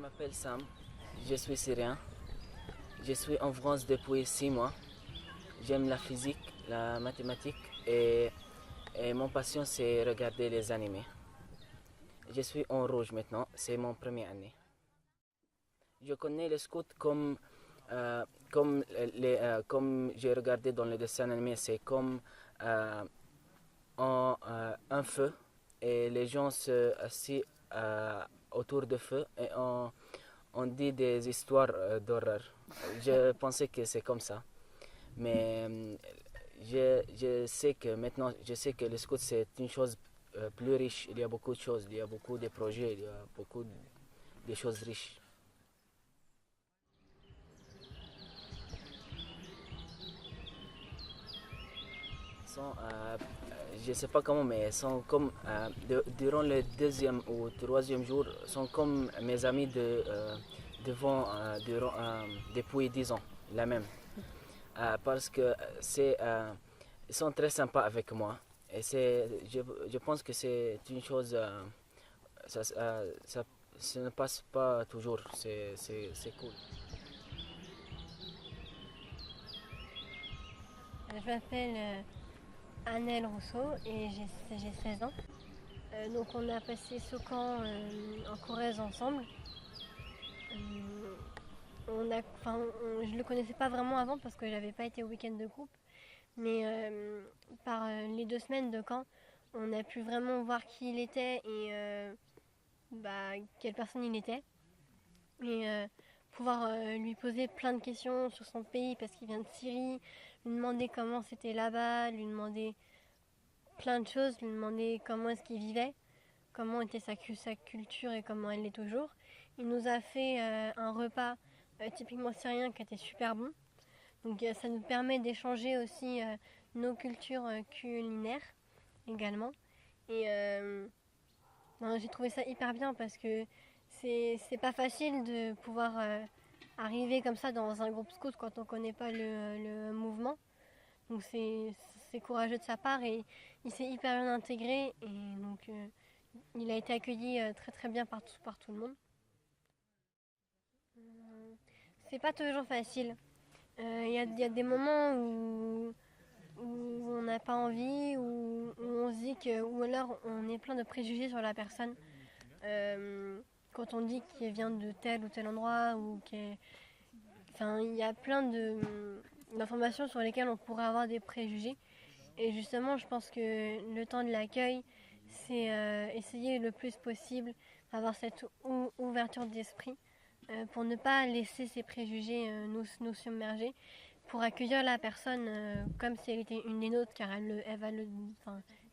m'appelle Sam, je suis syrien. Je suis en France depuis 6 mois. J'aime la physique, la mathématique et mon passion c'est regarder les animés. Je suis en rouge maintenant, c'est mon première année. Je connais les scouts comme j'ai regardé dans les dessins animés, c'est comme euh, un feu et les gens se assis autour du feu et on dit des histoires d'horreur. Je pensais que c'est comme ça, mais je sais que maintenant, je sais que le scout c'est une chose plus riche. Il y a beaucoup de choses, il y a beaucoup de projets, il y a beaucoup de choses riches. Sont, je ne sais pas comment, mais sont comme durant le deuxième ou troisième jour, sont comme mes amis depuis 10 ans, la même. Parce que ils sont très sympas avec moi. Et je pense que c'est une chose, ça, ça ne passe pas toujours, c'est cool. Je m'appelle Annelle Rousseau et j'ai 16 ans. Donc on a passé ce camp en Corrèze ensemble. Je ne le connaissais pas vraiment avant parce que j'avais pas été au week-end de groupe. Mais par les 2 semaines de camp, on a pu vraiment voir qui il était et quelle personne il était. Et pouvoir lui poser plein de questions sur son pays parce qu'il vient de Syrie, lui demander comment c'était là-bas, lui demander plein de choses, lui demander comment est-ce qu'il vivait, comment était sa culture et comment elle est toujours. Il nous a fait un repas typiquement syrien qui était super bon. Donc ça nous permet d'échanger aussi nos cultures culinaires également. Et j'ai trouvé ça hyper bien parce que c'est pas facile de pouvoir arriver comme ça dans un groupe scout quand on connaît pas le mouvement. Donc c'est courageux de sa part et il s'est hyper bien intégré et donc il a été accueilli très très bien par tout le monde. C'est pas toujours facile. Il y a des moments où on n'a pas envie, où on se dit que, ou alors on est plein de préjugés sur la personne. Quand on dit qu'il vient de tel ou tel endroit, enfin, il y a plein d'informations sur lesquelles on pourrait avoir des préjugés. Et justement, je pense que le temps de l'accueil, c'est essayer le plus possible d'avoir cette ouverture d'esprit pour ne pas laisser ces préjugés nous submerger, pour accueillir la personne comme si elle était une des nôtres, car elle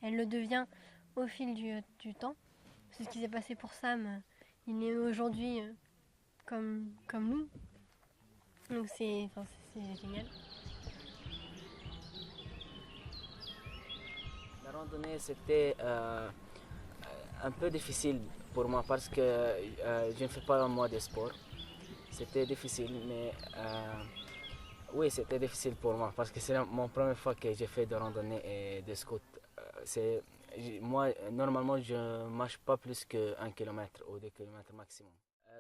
le devient au fil du temps. C'est ce qui s'est passé pour Sam. Il est aujourd'hui comme nous. Donc c'est génial. La randonnée, c'était un peu difficile pour moi parce que je ne fais pas moi de sport. C'était difficile, mais oui, c'était difficile pour moi parce que c'est mon première fois que j'ai fait de randonnée et de scout. Moi, normalement, je ne marche pas plus qu'un kilomètre ou 2 kilomètres maximum.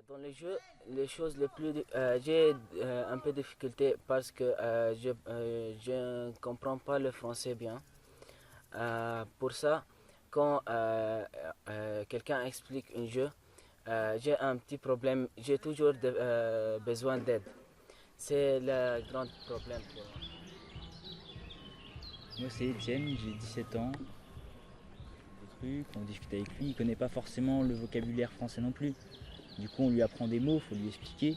Dans les jeux, les choses les plus... j'ai un peu de difficulté parce que je ne comprends pas le français bien. Pour ça, quand quelqu'un explique un jeu, j'ai un petit problème. J'ai toujours besoin d'aide. C'est le grand problème pour moi. Moi c'est Étienne, j'ai 17 ans. Des trucs, on discute avec lui, il connaît pas forcément le vocabulaire français non plus. Du coup on lui apprend des mots, faut lui expliquer.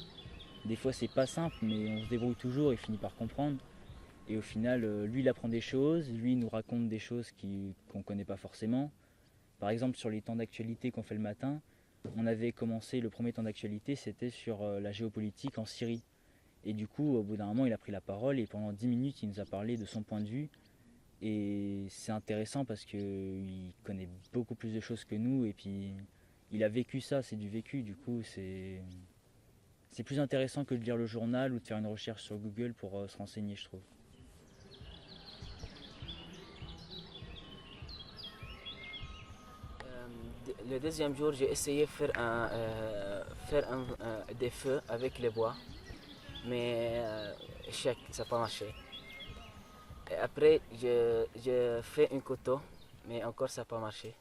Des fois c'est pas simple mais on se débrouille toujours et finit par comprendre. Et au final lui il apprend des choses, lui il nous raconte des choses qu'on connaît pas forcément. Par exemple sur les temps d'actualité qu'on fait le matin, on avait commencé le premier temps d'actualité, c'était sur la géopolitique en Syrie. Et du coup au bout d'un moment il a pris la parole et pendant 10 minutes il nous a parlé de son point de vue. Et c'est intéressant parce qu'il connaît beaucoup plus de choses que nous et puis il a vécu ça, c'est du vécu, du coup c'est plus intéressant que de lire le journal ou de faire une recherche sur Google pour se renseigner, je trouve. Le deuxième jour, j'ai essayé de faire faire des feux avec les bois, mais échec, ça n'a pas marché. Et après, je fais un couteau, mais encore ça n'a pas marché.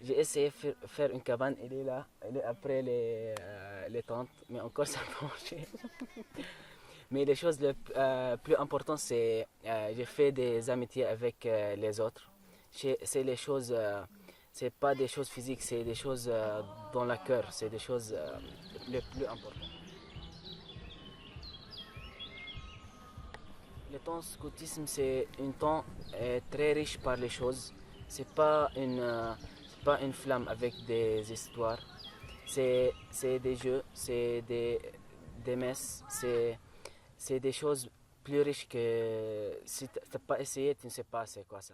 J'ai essayé de faire une cabane, elle est là, elle est après les tentes, mais encore ça n'a pas marché. Mais les choses les plus importantes, c'est j'ai fait des amitiés avec les autres. C'est les choses, c'est pas des choses physiques, c'est des choses dans le cœur, c'est des choses les plus importantes. Le temps scoutisme, c'est un temps très riche par les choses. C'est pas une flamme avec des histoires. C'est des jeux, c'est des messes, c'est des choses plus riches que si tu n'as pas essayé, tu ne sais pas c'est quoi ça.